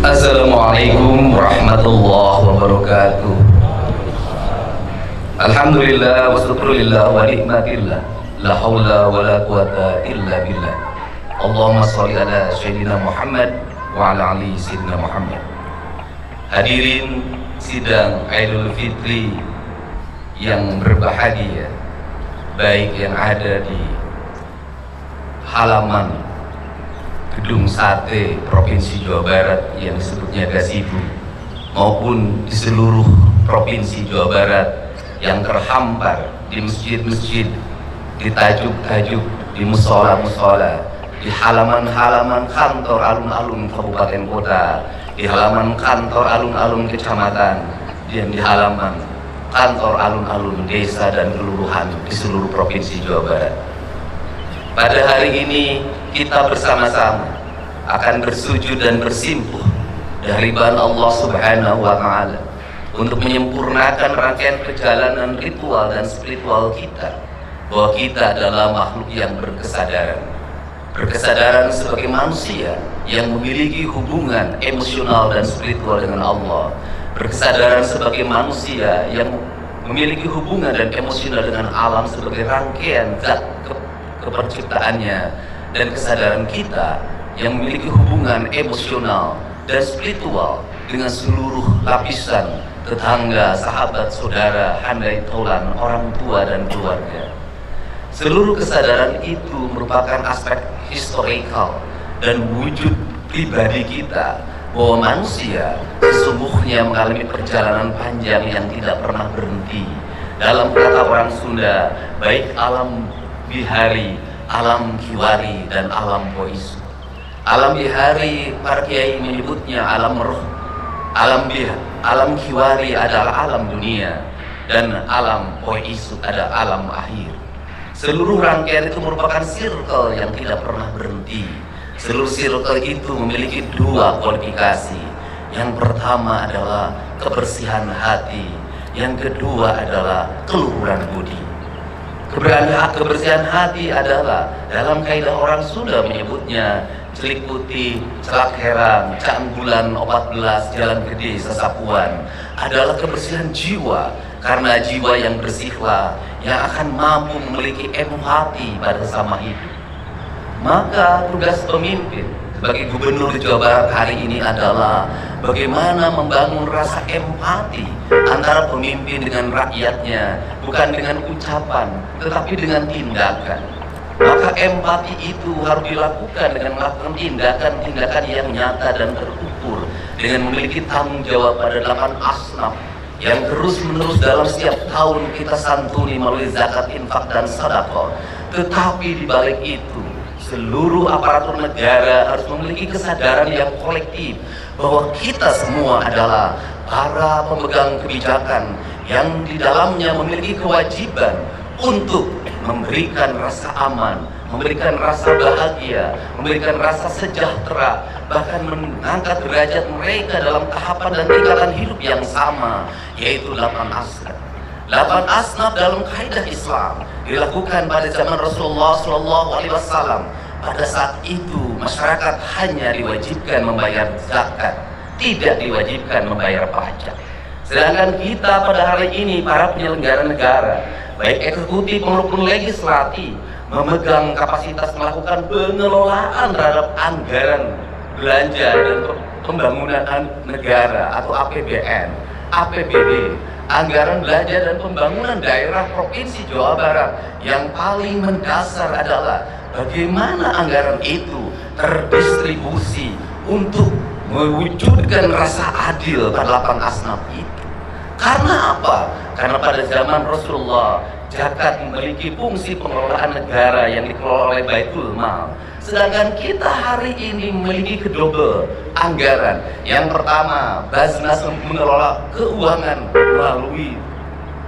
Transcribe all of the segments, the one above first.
Assalamualaikum warahmatullahi wabarakatuh. Alhamdulillah wa syukrulillah wa nikmatillah. La haula wa la quwata illa billah. Allahumma sholli ala sayyidina Muhammad wa ala ali sayyidina Muhammad. Hadirin sidang Idul Fitri yang berbahagia, baik yang ada di halaman Gedung Sate Provinsi Jawa Barat yang disebutnya Gasibu, maupun di seluruh Provinsi Jawa Barat yang terhampar di masjid-masjid, di tajuk-tajuk, di musola-musola, di halaman-halaman kantor alun-alun kabupaten kota, di halaman kantor alun-alun kecamatan, dan di halaman kantor alun-alun desa dan kelurahan di seluruh Provinsi Jawa Barat. Pada hari ini kita bersama-sama akan bersujud dan bersimpuh dari hadirat Allah Subhanahu wa Ta'ala untuk menyempurnakan rangkaian perjalanan ritual dan spiritual kita, bahwa kita adalah makhluk yang berkesadaran sebagai manusia yang memiliki hubungan emosional dan spiritual dengan Allah, berkesadaran sebagai manusia yang memiliki hubungan dan emosional dengan alam sebagai rangkaian zat keperciptaannya, dan kesadaran kita yang memiliki hubungan emosional dan spiritual dengan seluruh lapisan tetangga, sahabat, saudara, handai taulan, orang tua dan keluarga. Seluruh kesadaran itu merupakan aspek historikal dan wujud pribadi kita, bahwa manusia sesungguhnya mengalami perjalanan panjang yang tidak pernah berhenti. Dalam kata orang Sunda, baik alam bihari, alam kiwari, dan alam poisu. Alam bihari para kiai menyebutnya alam roh, alam kiwari adalah alam dunia, dan alam poisu adalah alam akhir. Seluruh rangkaian itu merupakan circle yang tidak pernah berhenti. Seluruh circle itu memiliki dua kualifikasi. Yang pertama adalah kebersihan hati, yang kedua adalah keluhuran budi. Kebersihan hati adalah, dalam kaidah orang Sunda menyebutnya celik putih, celak herang, canggulan 14, jalan gede, sesapuan, adalah kebersihan jiwa. Karena jiwa yang bersihlah yang akan mampu memiliki empati pada sesama hidup. Maka tugas pemimpin sebagai gubernur Jawa Barat hari ini adalah bagaimana membangun rasa empati antara pemimpin dengan rakyatnya, bukan dengan ucapan tetapi dengan tindakan. Maka empati itu harus dilakukan dengan melakukan tindakan-tindakan yang nyata dan terukur, dengan memiliki tanggung jawab pada 8 asnaf yang terus-menerus dalam setiap tahun kita santuni melalui zakat, infak, dan sedekah. Tetapi di balik itu, seluruh aparatur negara harus memiliki kesadaran yang kolektif bahwa kita semua adalah para pemegang kebijakan yang di dalamnya memiliki kewajiban untuk memberikan rasa aman, memberikan rasa bahagia, memberikan rasa sejahtera, bahkan mengangkat derajat mereka dalam tahapan dan tingkatan hidup yang sama, yaitu 8 asnaf. 8 asnaf dalam kaidah Islam dilakukan pada zaman Rasulullah SAW. Pada saat itu masyarakat hanya diwajibkan membayar zakat, tidak diwajibkan membayar pajak. Sedangkan kita pada hari ini, para penyelenggara negara, baik eksekutif maupun legislatif, memegang kapasitas melakukan pengelolaan terhadap anggaran belanja dan pembangunan negara atau APBN, APBD, anggaran belanja dan pembangunan daerah Provinsi Jawa Barat. Yang paling mendasar adalah bagaimana anggaran itu terdistribusi untuk mewujudkan rasa adil pada 8 asnaf itu. Karena apa? Karena pada zaman Rasulullah, zakat memiliki fungsi pengelolaan negara yang dikelola oleh Baitul Mal. Sedangkan kita hari ini memiliki kedua anggaran. Yang pertama, Baznas mengelola keuangan melalui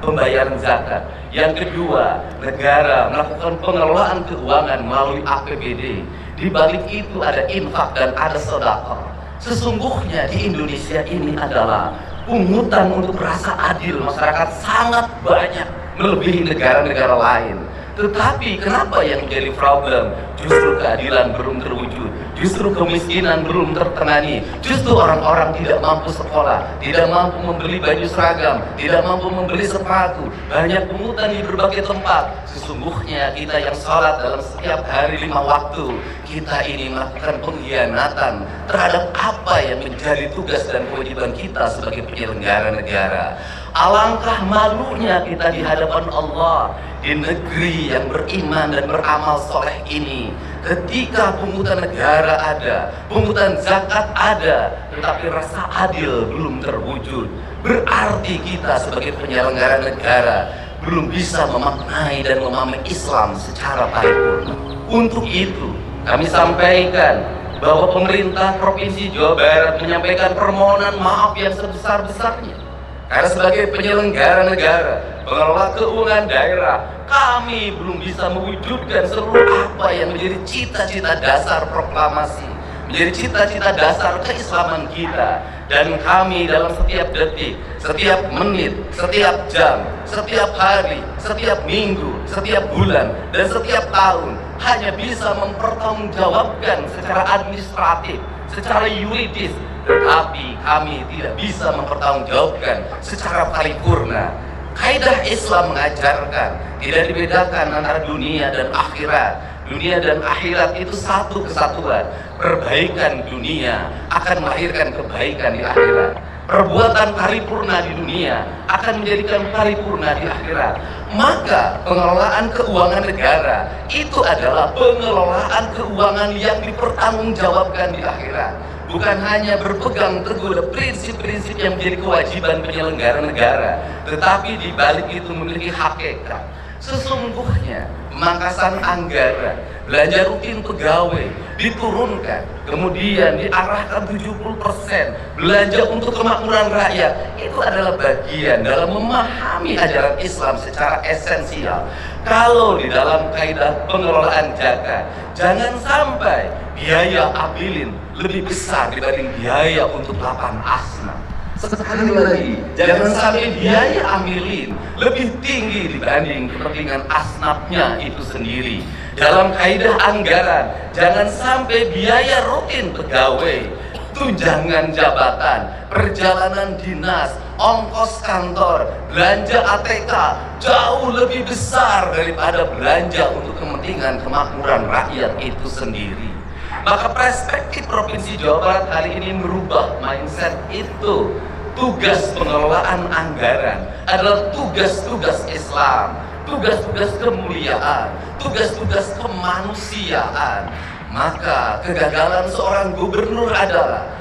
pembayaran zakat. Yang kedua, negara melakukan pengelolaan keuangan melalui APBD. Di balik itu ada infak dan ada sedekah. Sesungguhnya di Indonesia ini adalah pungutan untuk rasa adil masyarakat sangat banyak, melebihi negara-negara lain. Tetapi kenapa yang menjadi problem? Justru keadilan belum terwujud, justru kemiskinan belum tertangani, justru orang-orang tidak mampu sekolah, tidak mampu membeli baju seragam, tidak mampu membeli sepatu, banyak pungutan di berbagai tempat. Sesungguhnya kita yang sholat dalam setiap hari 5 waktu, kita ini melakukan pengkhianatan terhadap apa yang menjadi tugas dan kewajiban kita sebagai penyelenggara negara. Alangkah malunya kita di hadapan Allah di negeri yang beriman dan beramal soleh ini, ketika pungutan negara ada, pungutan zakat ada, tetapi rasa adil belum terwujud. Berarti kita sebagai penyelenggara negara belum bisa memaknai dan memahami Islam secara paripurna. Untuk itu kami sampaikan bahwa pemerintah Provinsi Jawa Barat menyampaikan permohonan maaf yang sebesar-besarnya, karena sebagai penyelenggara negara, pengelola keuangan daerah, kami belum bisa mewujudkan seluruh apa yang menjadi cita-cita dasar proklamasi, menjadi cita-cita dasar keislaman kita. Dan kami dalam setiap detik, setiap menit, setiap jam, setiap hari, setiap minggu, setiap bulan, dan setiap tahun hanya bisa mempertanggungjawabkan secara administratif, secara yuridis, tetapi kami tidak bisa mempertanggungjawabkan secara paripurna. Kaidah Islam mengajarkan tidak dibedakan antara dunia dan akhirat. Dunia dan akhirat itu satu kesatuan. Perbaikan dunia akan melahirkan kebaikan di akhirat. Perbuatan paripurna di dunia akan menjadikan paripurna di akhirat. Maka pengelolaan keuangan negara itu adalah pengelolaan keuangan yang dipertanggungjawabkan di akhirat. Bukan hanya berpegang teguh prinsip-prinsip yang menjadi kewajiban penyelenggara negara, tetapi di balik itu memiliki hakikat. Sesungguhnya pemangkasan anggaran, belanja rutin pegawai diturunkan, kemudian diarahkan 70% belanja untuk kemakmuran rakyat. Itu adalah bagian dalam memahami ajaran Islam secara esensial. Kalau di dalam kaidah pengelolaan zakat, jangan sampai biaya abilin lebih besar dibanding biaya untuk lapan asnaf. Sekali lagi, jangan sampai biaya amilin lebih tinggi dibanding kepentingan asnafnya itu sendiri. Dalam kaidah anggaran, jangan sampai biaya rutin pegawai, tunjangan jabatan, perjalanan dinas, ongkos kantor, belanja ATK jauh lebih besar daripada belanja untuk kepentingan kemakmuran rakyat itu sendiri. Maka perspektif Provinsi Jawa Barat hari ini merubah mindset itu. Tugas pengelolaan anggaran adalah tugas-tugas Islam, tugas-tugas kemuliaan, tugas-tugas kemanusiaan. Maka kegagalan seorang gubernur adalah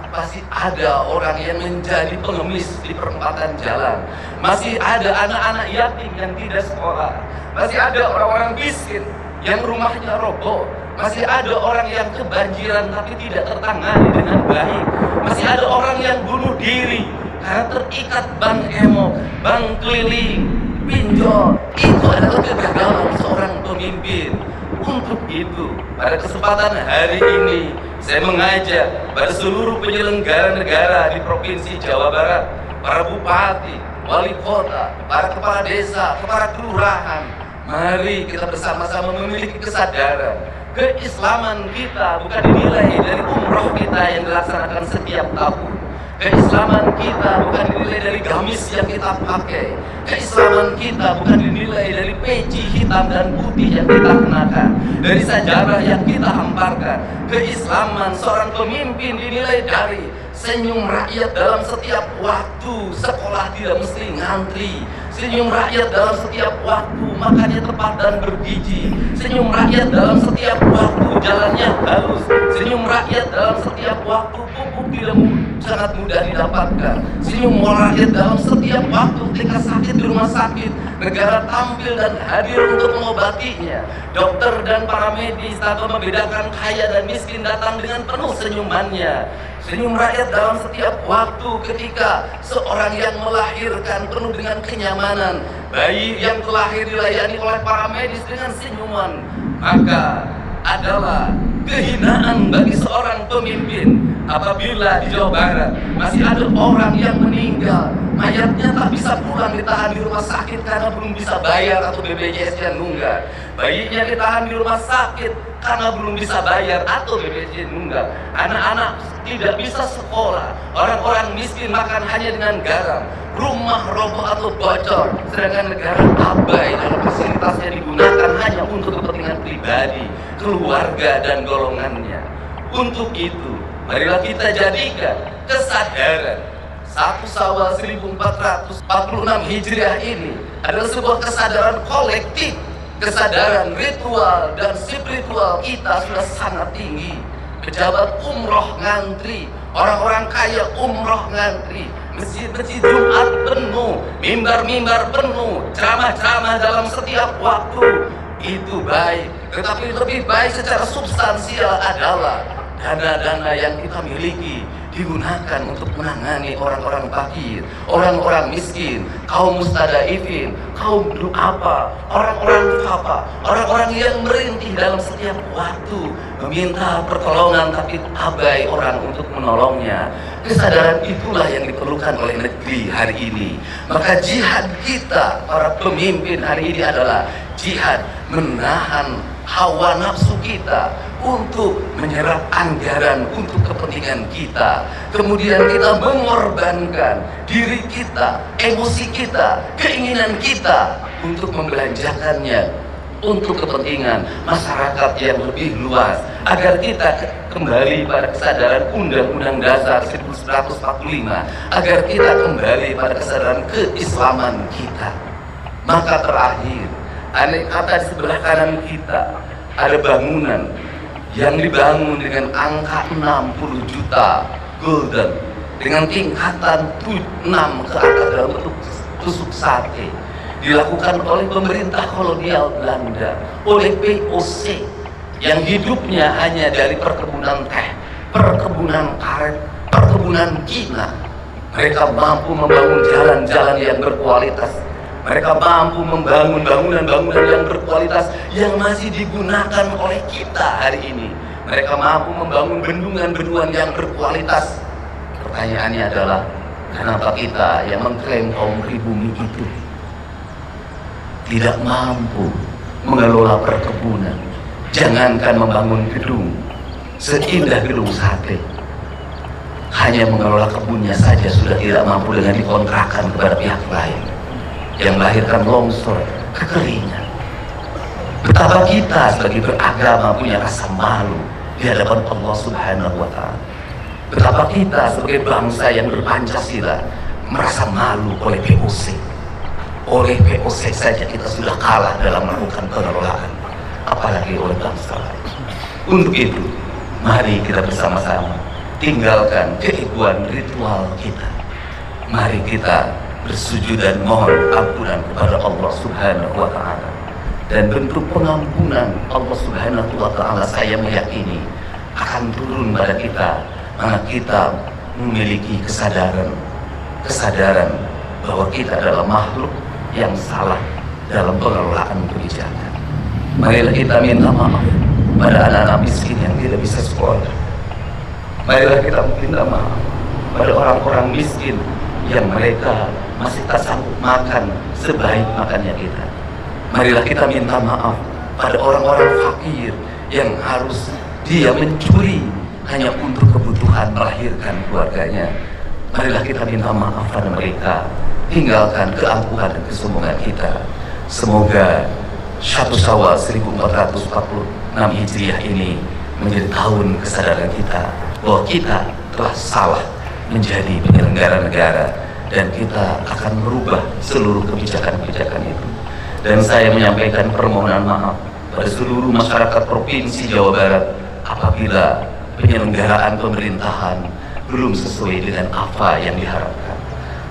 pasti ada orang yang menjadi pengemis di perempatan jalan, masih ada anak-anak yatim yang tidak sekolah, masih ada orang-orang miskin yang rumahnya roboh, masih ada orang yang kebanjiran tapi tidak tertangani dengan baik, masih ada orang yang bunuh diri karena terikat bank emo, bank keliling, pinjol. Itu adalah kegagalan seorang pemimpin. Untuk itu, pada kesempatan hari ini saya mengajak pada seluruh penyelenggara negara di Provinsi Jawa Barat, para bupati, wali kota, para kepala desa, kepala kelurahan, mari kita bersama-sama memiliki kesadaran keislaman kita bukan dinilai dari umroh kita yang dilaksanakan setiap tahun. Keislaman kita bukan dinilai dari gamis yang kita pakai. Keislaman kita bukan dinilai dari peci hitam dan putih yang kita kenakan, dari sejarah yang kita hamparkan. Keislaman seorang pemimpin dinilai dari senyum rakyat dalam setiap waktu, sekolah tidak mesti ngantri. Senyum rakyat dalam setiap waktu, makannya tepat dan bergizi. Senyum rakyat dalam setiap waktu, jalannya halus. Senyum rakyat dalam setiap waktu, pupuk tidak sangat mudah didapatkan. Senyum rakyat dalam setiap waktu, ketika sakit di rumah sakit, negara tampil dan hadir untuk mengobatinya. Dokter dan para medis tanpa membedakan kaya dan miskin datang dengan penuh senyumannya. Senyum rakyat dalam setiap waktu ketika seorang yang melahirkan penuh dengan kenyamanan, bayi yang terlahir dilayani oleh para medis dengan senyuman. Maka adalah kehinaan bagi seorang pemimpin apabila di Jawa Barat masih ada orang yang meninggal, mayatnya tak bisa pulang, ditahan di rumah sakit karena belum bisa bayar atau BPJS-nya nunggak. Bayinya ditahan di rumah sakit karena belum bisa bayar atau BPJS nunggak. Anak-anak tidak bisa sekolah, orang-orang miskin makan hanya dengan garam, rumah roboh atau bocor, sedangkan negara abai dalam fasilitasnya digunakan hanya untuk kepentingan pribadi, keluarga dan golongannya. Untuk itu, marilah kita jadikan kesadaran 1 Syawal 1446 Hijriah ini adalah sebuah kesadaran kolektif. Kesadaran ritual dan spiritual kita sudah sangat tinggi. Pejabat umroh ngantri, orang-orang kaya umroh ngantri, masjid-masjid Jumat penuh, mimbar-mimbar penuh, ceramah-ceramah dalam setiap waktu. Itu baik, tetapi lebih baik secara substansial adalah dana-dana yang kita miliki digunakan untuk menangani orang-orang fakir, orang-orang miskin, kaum mustadafin, kaum du'afa, orang-orang fafa, orang-orang yang merintih dalam setiap waktu meminta pertolongan tapi abai orang untuk menolongnya. Kesadaran itulah yang diperlukan oleh negeri hari ini. Maka jihad kita para pemimpin hari ini adalah jihad menahan hawa nafsu kita untuk menyerap anggaran untuk kepentingan kita. Kemudian kita mengorbankan diri kita, emosi kita, keinginan kita untuk membelanjakannya untuk kepentingan masyarakat yang lebih luas, agar kita kembali pada kesadaran Undang-Undang Dasar 1945, agar kita kembali pada kesadaran keislaman kita. Maka terakhir, aneh kata di sebelah kanan kita ada bangunan yang dibangun dengan angka 60 juta gulden dengan tingkatan 6 ke atas dalam bentuk tusuk sate, dilakukan oleh pemerintah kolonial Belanda, oleh VOC yang hidupnya hanya dari perkebunan teh, perkebunan karet, perkebunan kina. Mereka mampu membangun jalan-jalan yang berkualitas. Mereka mampu membangun bangunan-bangunan yang berkualitas yang masih digunakan oleh kita hari ini. Mereka mampu membangun bendungan-bendungan yang berkualitas. Pertanyaannya adalah, kenapa kita yang mengklaim kaum pribumi itu tidak mampu mengelola perkebunan? Jangankan membangun gedung seindah gedung sate, hanya mengelola kebunnya saja sudah tidak mampu dengan dikontrakkan kepada pihak lain, yang melahirkan longsor, kekeringan. Betapa kita sebagai beragama punya rasa malu di hadapan Allah Subhanahu wa Ta'ala. Betapa kita sebagai bangsa yang berpancasila merasa malu oleh VOC. Oleh VOC saja kita sudah kalah dalam melakukan pengelolaan, apalagi oleh bangsa lain. Untuk itu, mari kita bersama-sama tinggalkan keegoan ritual kita. Mari kita bersujud dan mohon ampunan kepada Allah Subhanahu wa Ta'ala. Dan bentuk pengampunan Allah Subhanahu wa Ta'ala, saya meyakini akan turun pada kita karena kita memiliki kesadaran bahwa kita adalah makhluk yang salah dalam pengelolaan kebijakan. Marilah kita minta maaf pada anak-anak miskin yang tidak bisa sekolah. Marilah kita minta maaf pada orang-orang miskin yang mereka masih tak sanggup makan sebaik makannya kita. Marilah kita minta maaf pada orang-orang fakir yang harus dia mencuri hanya untuk kebutuhan melahirkan keluarganya. Marilah kita minta maaf pada mereka, tinggalkan keangkuhan dan kesombongan kita. Semoga 1 Syawal 1446 Hijriah ini menjadi tahun kesadaran kita bahwa kita telah salah menjadi penyelenggara negara, dan kita akan merubah seluruh kebijakan-kebijakan itu. Dan saya menyampaikan permohonan maaf pada seluruh masyarakat Provinsi Jawa Barat apabila penyelenggaraan pemerintahan belum sesuai dengan apa yang diharapkan,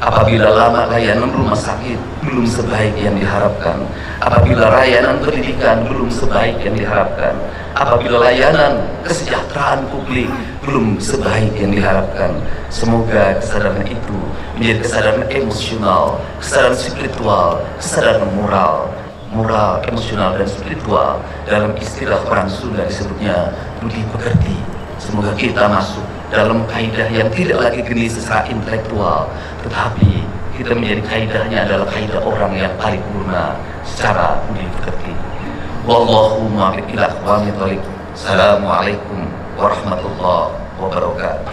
apabila lama layanan rumah sakit belum sebaik yang diharapkan, apabila layanan pendidikan belum sebaik yang diharapkan, apabila layanan kesejahteraan publik belum sebaik yang diharapkan. Semoga kesadaran itu menjadi kesadaran emosional, kesadaran spiritual, kesadaran moral, emosional dan spiritual. Dalam istilah orang Sunda disebutnya budi pekerti. Semoga kita masuk dalam kaidah yang tidak lagi geni secara intelektual, tetapi kita menjadi kaidahnya adalah kaidah orang yang paripurna secara budi pekerti. Wallahu muwaffiq ila aqwamit thoriq. Assalamualaikum warahmatullahi